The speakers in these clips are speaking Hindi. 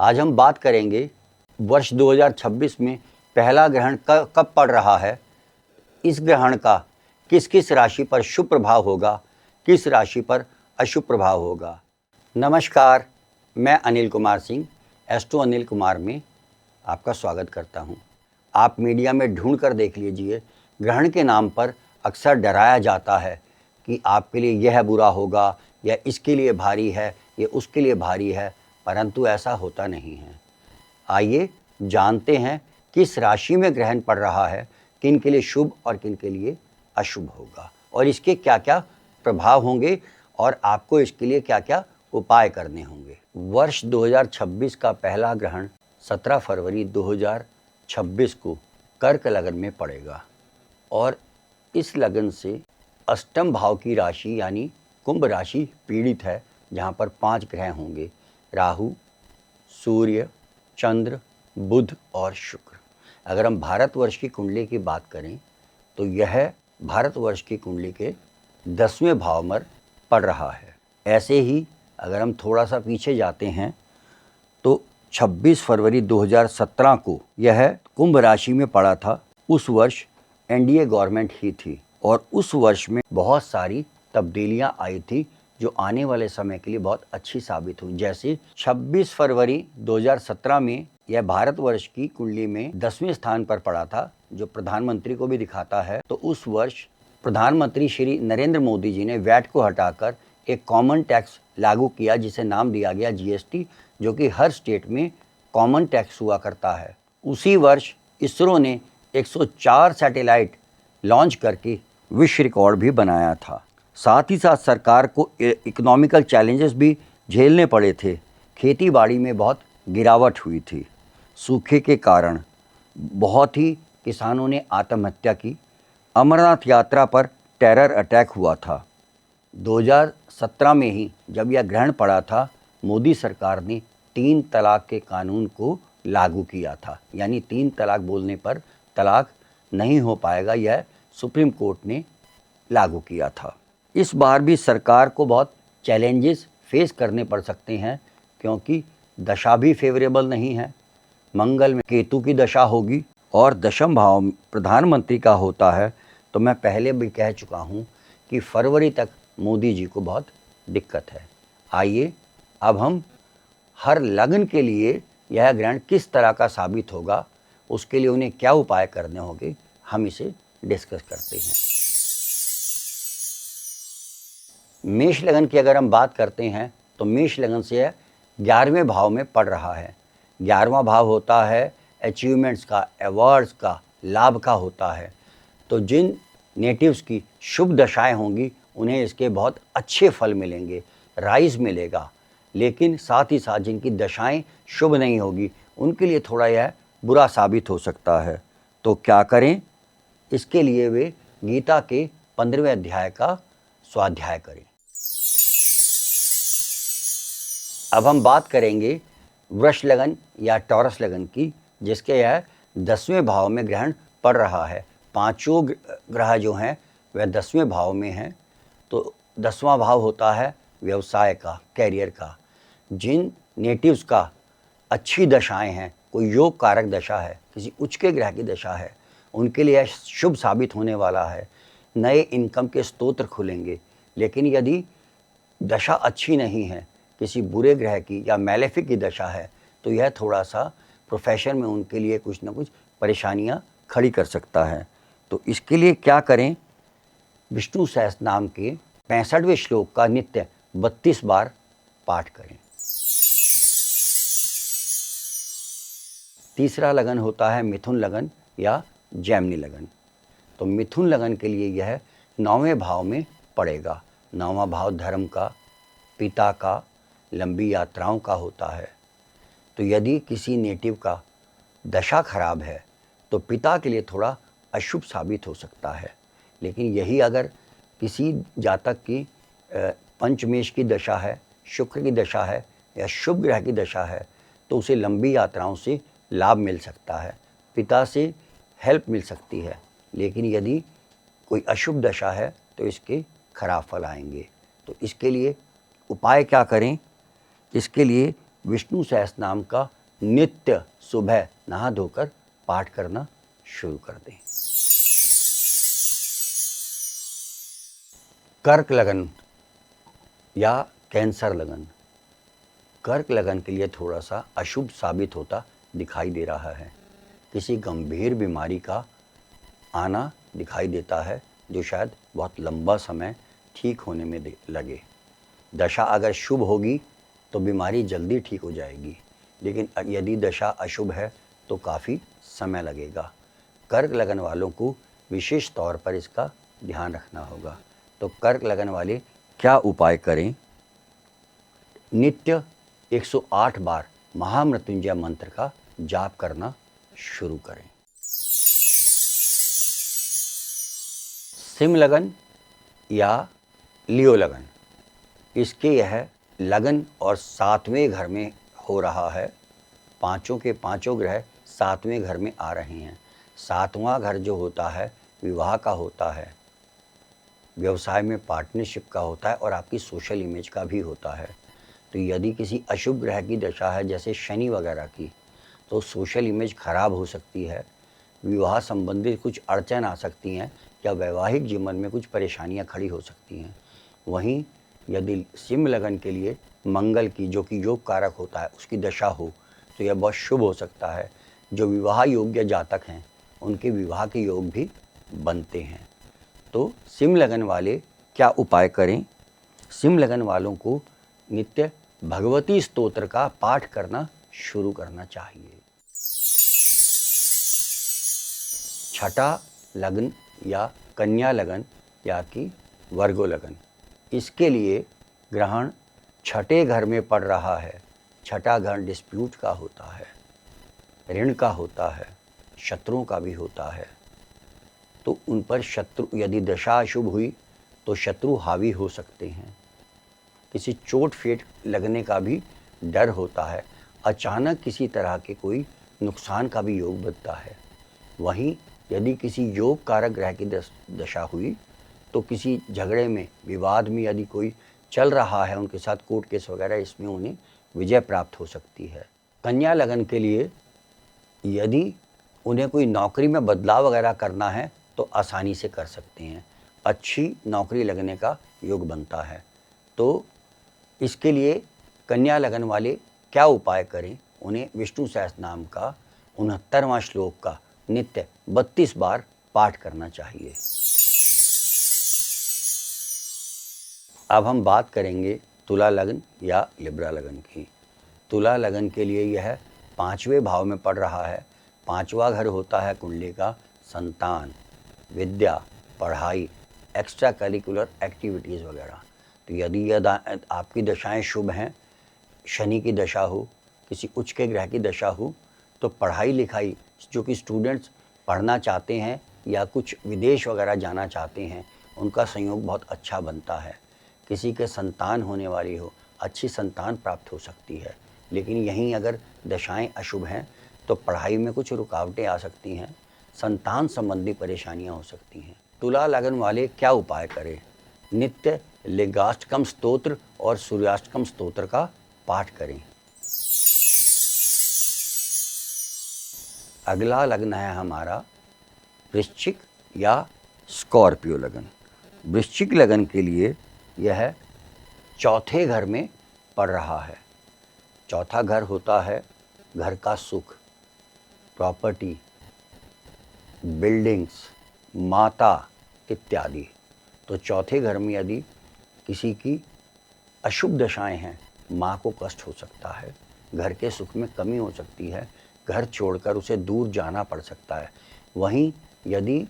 आज हम बात करेंगे वर्ष 2026 में पहला ग्रहण कब पड़ रहा है, इस ग्रहण का किस किस राशि पर शुभ प्रभाव होगा, किस राशि पर अशुभ प्रभाव होगा। नमस्कार, मैं अनिल कुमार सिंह एस्ट्रो अनिल कुमार में आपका स्वागत करता हूं। आप मीडिया में ढूंढ कर देख लीजिए, ग्रहण के नाम पर अक्सर डराया जाता है कि आपके लिए यह बुरा होगा, या इसके लिए भारी है, या उसके लिए भारी है, परंतु ऐसा होता नहीं है। आइए जानते हैं किस राशि में ग्रहण पड़ रहा है, किन के लिए शुभ और किन के लिए अशुभ होगा, और इसके क्या क्या प्रभाव होंगे और आपको इसके लिए क्या क्या उपाय करने होंगे। वर्ष 2026 का पहला ग्रहण 17 फरवरी 2026 को कर्क लगन में पड़ेगा और इस लगन से अष्टम भाव की राशि यानी कुंभ राशि पीड़ित है, जहाँ पर 5 ग्रह होंगे: राहु, सूर्य, चंद्र, बुध और शुक्र। अगर हम भारतवर्ष की कुंडली की बात करें तो यह भारतवर्ष की कुंडली के 10वें भाव में पड़ रहा है। ऐसे ही अगर हम थोड़ा सा पीछे जाते हैं तो 26 फरवरी 2017 को यह कुंभ राशि में पड़ा था। उस वर्ष एनडीए गवर्नमेंट ही थी और उस वर्ष में बहुत सारी तब्दीलियां आई थी जो आने वाले समय के लिए बहुत अच्छी साबित हुई। जैसे 26 फरवरी 2017 में यह भारतवर्ष की कुंडली में 10वें स्थान पर पड़ा था, जो प्रधानमंत्री को भी दिखाता है। तो उस वर्ष प्रधानमंत्री श्री नरेंद्र मोदी जी ने वैट को हटाकर एक कॉमन टैक्स लागू किया, जिसे नाम दिया गया जीएसटी, जो कि हर स्टेट में कॉमन टैक्स हुआ करता है। उसी वर्ष इसरो ने 104 सैटेलाइट लॉन्च करके विश्व रिकॉर्ड भी बनाया था। साथ ही साथ सरकार को इकोनॉमिकल चैलेंजेस भी झेलने पड़े थे। खेती बाड़ी में बहुत गिरावट हुई थी। सूखे के कारण बहुत ही किसानों ने आत्महत्या की। अमरनाथ यात्रा पर टेरर अटैक हुआ था। 2017 में ही जब यह ग्रहण पड़ा था, मोदी सरकार ने 3 तलाक के कानून को लागू किया था, यानी 3 तलाक बोलने पर तलाक नहीं हो पाएगा, यह सुप्रीम कोर्ट ने लागू किया था। इस बार भी सरकार को बहुत चैलेंजेस फेस करने पड़ सकते हैं, क्योंकि दशा भी फेवरेबल नहीं है। मंगल में केतु की दशा होगी और दशम भाव प्रधानमंत्री का होता है। तो मैं पहले भी कह चुका हूँ कि फरवरी तक मोदी जी को बहुत दिक्कत है। आइए अब हम हर लग्न के लिए यह ग्रहण किस तरह का साबित होगा, उसके लिए उन्हें क्या उपाय करने होंगे, हम इसे डिस्कस करते हैं। मेष लगन की अगर हम बात करते हैं तो मेष लगन से 11वें भाव में पड़ रहा है। 11वां भाव होता है अचीवमेंट्स का, अवार्ड्स का, लाभ का होता है। तो जिन नेटिव्स की शुभ दशाएं होंगी उन्हें इसके बहुत अच्छे फल मिलेंगे, राइज मिलेगा। लेकिन साथ ही साथ जिनकी दशाएं शुभ नहीं होगी उनके लिए थोड़ा यह बुरा साबित हो सकता है। तो क्या करें? इसके लिए वे गीता के 15वें अध्याय का स्वाध्याय करें। अब हम बात करेंगे वृष लगन या टॉरस लगन की, जिसके यह 10वें भाव में ग्रहण पड़ रहा है। 5 ग्रह जो हैं वह 10वें भाव में हैं। तो 10वां भाव होता है व्यवसाय का, कैरियर का। जिन नेटिव्स का अच्छी दशाएं हैं, कोई योग कारक दशा है, किसी उच्च के ग्रह की दशा है, उनके लिए शुभ साबित होने वाला है। नए इनकम के स्रोत खुलेंगे। लेकिन यदि दशा अच्छी नहीं है, किसी बुरे ग्रह की या मैलेफिक की दशा है, तो यह थोड़ा सा प्रोफेशन में उनके लिए कुछ ना कुछ परेशानियां खड़ी कर सकता है। तो इसके लिए क्या करें? विष्णु सहस्त्र नाम के 65वें श्लोक का नित्य 32 बार पाठ करें। तीसरा लगन होता है मिथुन लगन या जैमिनी लगन। तो मिथुन लगन के लिए यह 9वें भाव में पड़ेगा। 9वां भाव धर्म का, पिता का, लंबी यात्राओं का होता है। तो यदि किसी नेटिव का दशा खराब है तो पिता के लिए थोड़ा अशुभ साबित हो सकता है। लेकिन यही अगर किसी जातक की पंचमेश की दशा है, शुक्र की दशा है या शुभ ग्रह की दशा है, तो उसे लंबी यात्राओं से लाभ मिल सकता है, पिता से हेल्प मिल सकती है। लेकिन यदि कोई अशुभ दशा है तो इसके खराब फल आएंगे। तो इसके लिए उपाय क्या करें? इसके लिए विष्णु सहस्रनाम का नित्य सुबह नहा धोकर पाठ करना शुरू कर दें। कर्क लगन या कैंसर लगन। कर्क लगन के लिए थोड़ा सा अशुभ साबित होता दिखाई दे रहा है। किसी गंभीर बीमारी का आना दिखाई देता है जो शायद बहुत लंबा समय ठीक होने में लगे। दशा अगर शुभ होगी तो बीमारी जल्दी ठीक हो जाएगी, लेकिन यदि दशा अशुभ है तो काफ़ी समय लगेगा। कर्क लगन वालों को विशेष तौर पर इसका ध्यान रखना होगा। तो कर्क लगन वाले क्या उपाय करें? नित्य 108 बार महामृत्युंजय मंत्र का जाप करना शुरू करें। सिंह लगन या लियो लगन, इसके यह लगन और 7वें घर में हो रहा है। पांचों के पांचों ग्रह 7वें घर में आ रहे हैं। 7वां घर जो होता है विवाह का होता है, व्यवसाय में पार्टनरशिप का होता है और आपकी सोशल इमेज का भी होता है। तो यदि किसी अशुभ ग्रह की दशा है जैसे शनि वगैरह की, तो सोशल इमेज खराब हो सकती है, विवाह संबंधित कुछ अड़चन आ सकती हैं या वैवाहिक जीवन में कुछ परेशानियां खड़ी हो सकती हैं। वहीं यदि सिंह लगन के लिए मंगल की, जो कि योग कारक होता है, उसकी दशा हो तो यह बहुत शुभ हो सकता है। जो विवाह योग्य जातक हैं उनके विवाह के योग भी बनते हैं। तो सिंह लगन वाले क्या उपाय करें? सिंह लगन वालों को नित्य भगवती स्तोत्र का पाठ करना शुरू करना चाहिए। छठा लगन या कन्या लगन या कि वर्गो लगन, इसके लिए ग्रहण छठे घर में पड़ रहा है। छठा घर डिस्प्यूट का होता है, ऋण का होता है, शत्रुओं का भी होता है। तो उन पर शत्रु, यदि दशा अशुभ हुई तो शत्रु हावी हो सकते हैं। किसी चोट फेट लगने का भी डर होता है। अचानक किसी तरह के कोई नुकसान का भी योग बनता है। वहीं यदि किसी योग कारक ग्रह की दशा हुई तो किसी झगड़े में, विवाद में यदि कोई चल रहा है उनके साथ कोर्ट केस वगैरह, इसमें उन्हें विजय प्राप्त हो सकती है। कन्या लगन के लिए यदि उन्हें कोई नौकरी में बदलाव वगैरह करना है तो आसानी से कर सकते हैं। अच्छी नौकरी लगने का योग बनता है। तो इसके लिए कन्या लगन वाले क्या उपाय करें? उन्हें विष्णु सहस्रनाम का 69वां श्लोक का नित्य 32 बार पाठ करना चाहिए। अब हम बात करेंगे तुला लगन या लिब्रा लगन की। तुला लगन के लिए यह 5वें भाव में पड़ रहा है। 5वां घर होता है कुंडली का संतान, विद्या, पढ़ाई, एक्स्ट्रा करिकुलर एक्टिविटीज़ वगैरह। तो यदि यह आपकी दशाएं शुभ हैं, शनि की दशा हो, किसी उच्च के ग्रह की दशा हो, तो पढ़ाई लिखाई, जो कि स्टूडेंट्स पढ़ना चाहते हैं या कुछ विदेश वगैरह जाना चाहते हैं, उनका संयोग बहुत अच्छा बनता है। किसी के संतान होने वाली हो, अच्छी संतान प्राप्त हो सकती है। लेकिन यहीं अगर दशाएं अशुभ हैं तो पढ़ाई में कुछ रुकावटें आ सकती हैं, संतान संबंधी परेशानियां हो सकती हैं। तुला लगन वाले क्या उपाय करें? नित्य लिंगाष्टकम स्तोत्र और सूर्याष्टकम स्तोत्र का पाठ करें। अगला लगन है हमारा वृश्चिक या स्कॉर्पियो लगन। वृश्चिक लगन के लिए यह चौथे घर में पड़ रहा है। चौथा घर होता है घर का सुख, प्रॉपर्टी, बिल्डिंग्स, माता इत्यादि। तो चौथे घर में यदि किसी की अशुभ दशाएं हैं, माँ को कष्ट हो सकता है, घर के सुख में कमी हो सकती है, घर छोड़कर उसे दूर जाना पड़ सकता है। वहीं यदि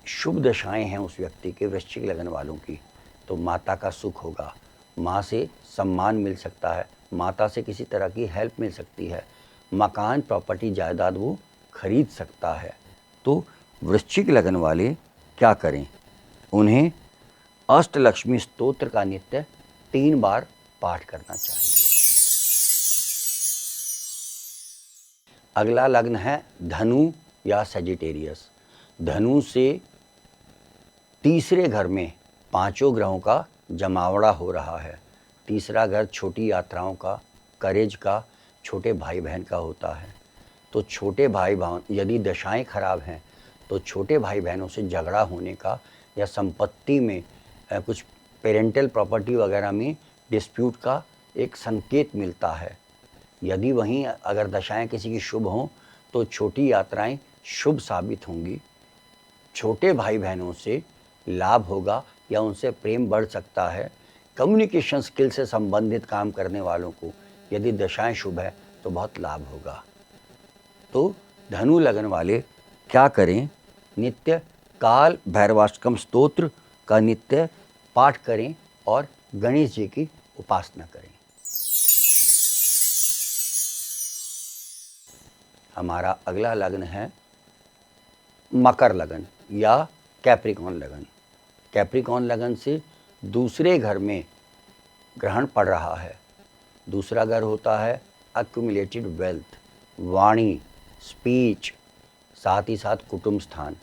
शुभ दशाएं हैं उस व्यक्ति के, वृश्चिक लगन वालों की, तो माता का सुख होगा, माँ से सम्मान मिल सकता है, माता से किसी तरह की हेल्प मिल सकती है, मकान, प्रॉपर्टी, जायदाद वो खरीद सकता है। तो वृश्चिक लगन वाले क्या करें? उन्हें अष्टलक्ष्मी स्तोत्र का नित्य 3 बार पाठ करना चाहिए। अगला लग्न है धनु या सजिटेरियस। धनु से तीसरे घर में 5 ग्रहों का जमावड़ा हो रहा है। तीसरा घर छोटी यात्राओं का, करेज का छोटे भाई बहन का होता है। तो छोटे भाई बहन यदि दशाएं खराब हैं तो छोटे भाई बहनों से झगड़ा होने का या संपत्ति में कुछ पेरेंटल प्रॉपर्टी वगैरह में डिस्प्यूट का एक संकेत मिलता है। यदि वहीं अगर दशाएं किसी की शुभ हों तो छोटी यात्राएं शुभ साबित होंगी। छोटे भाई बहनों से लाभ होगा या उनसे प्रेम बढ़ सकता है। कम्युनिकेशन स्किल से संबंधित काम करने वालों को यदि दशाएं शुभ है तो बहुत लाभ होगा। तो धनु लगन वाले क्या करें? नित्य काल भैरवाष्टकम स्तोत्र का नित्य पाठ करें और गणेश जी की उपासना करें। हमारा अगला लग्न है मकर लगन या कैप्रिकॉर्न लगन। कैप्रिकॉर्न लगन से दूसरे घर में ग्रहण पड़ रहा है। दूसरा घर होता है एक्यूमुलेटेड वेल्थ, वाणी, स्पीच, साथ ही साथ कुटुंब स्थान।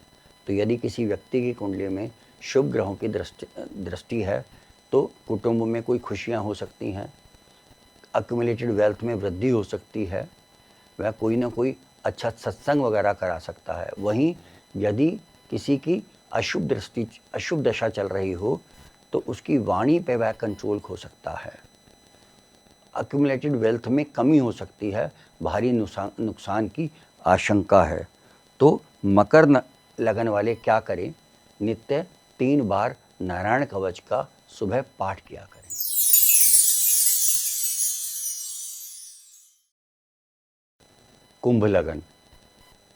तो यदि किसी व्यक्ति की कुंडली में शुभ ग्रहों की दृष्टि है तो कुटुंब में कोई खुशियां हो सकती हैं, एक्यूमुलेटेड वेल्थ में वृद्धि हो सकती है, वह कोई ना कोई अच्छा सत्संग वगैरह करा सकता है। वहीं यदि किसी की अशुभ दशा चल रही हो तो उसकी वाणी पे वह कंट्रोल खो सकता है, एक्यूमुलेटेड वेल्थ में कमी हो सकती है, भारी नुकसान की आशंका है। तो मकर लगन वाले क्या करें? नित्य 3 बार नारायण कवच का सुबह पाठ किया करें। कुंभ लगन।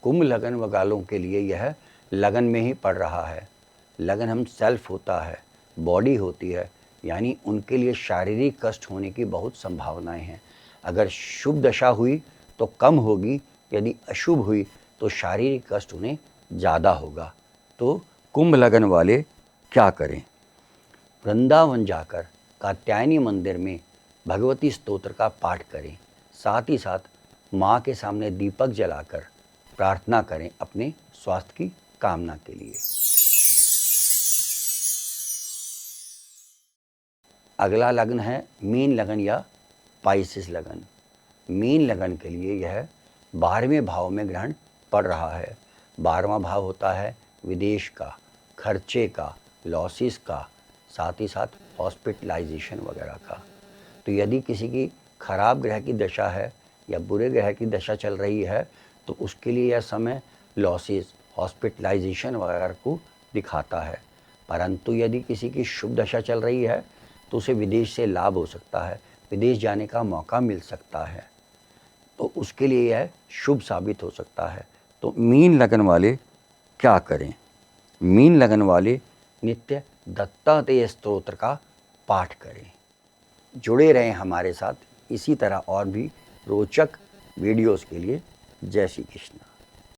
कुंभ लगन वालों के लिए यह लगन में ही पड़ रहा है। लगन हम सेल्फ होता है, बॉडी होती है, यानी उनके लिए शारीरिक कष्ट होने की बहुत संभावनाएं हैं। अगर शुभ दशा हुई तो कम होगी, यदि अशुभ हुई तो शारीरिक कष्ट उन्हें ज़्यादा होगा। तो कुंभ लगन वाले क्या करें? वृंदावन जाकर कात्यायनी मंदिर में भगवती स्तोत्र का पाठ करें। साथ ही साथ माँ के सामने दीपक जलाकर प्रार्थना करें अपने स्वास्थ्य की कामना के लिए। अगला लगन है मीन लगन या पाइसेस लगन। मीन लगन के लिए यह 12वें भाव में ग्रहण पड़ रहा है। 12वां भाव होता है विदेश का, खर्चे का, लॉसेस का, साथ ही साथ हॉस्पिटलाइजेशन वगैरह का। तो यदि किसी की खराब ग्रह की दशा है या बुरे ग्रह की दशा चल रही है तो उसके लिए यह समय लॉसेस, हॉस्पिटलाइजेशन वगैरह को दिखाता है। परंतु यदि किसी की शुभ दशा चल रही है तो उसे विदेश से लाभ हो सकता है, विदेश जाने का मौका मिल सकता है, तो उसके लिए यह शुभ साबित हो सकता है। तो मीन लगन वाले क्या करें? मीन लगन वाले नित्य दत्तात्रेय स्तोत्र का पाठ करें। जुड़े रहें हमारे साथ इसी तरह और भी रोचक वीडियोस के लिए। जय श्री कृष्ण।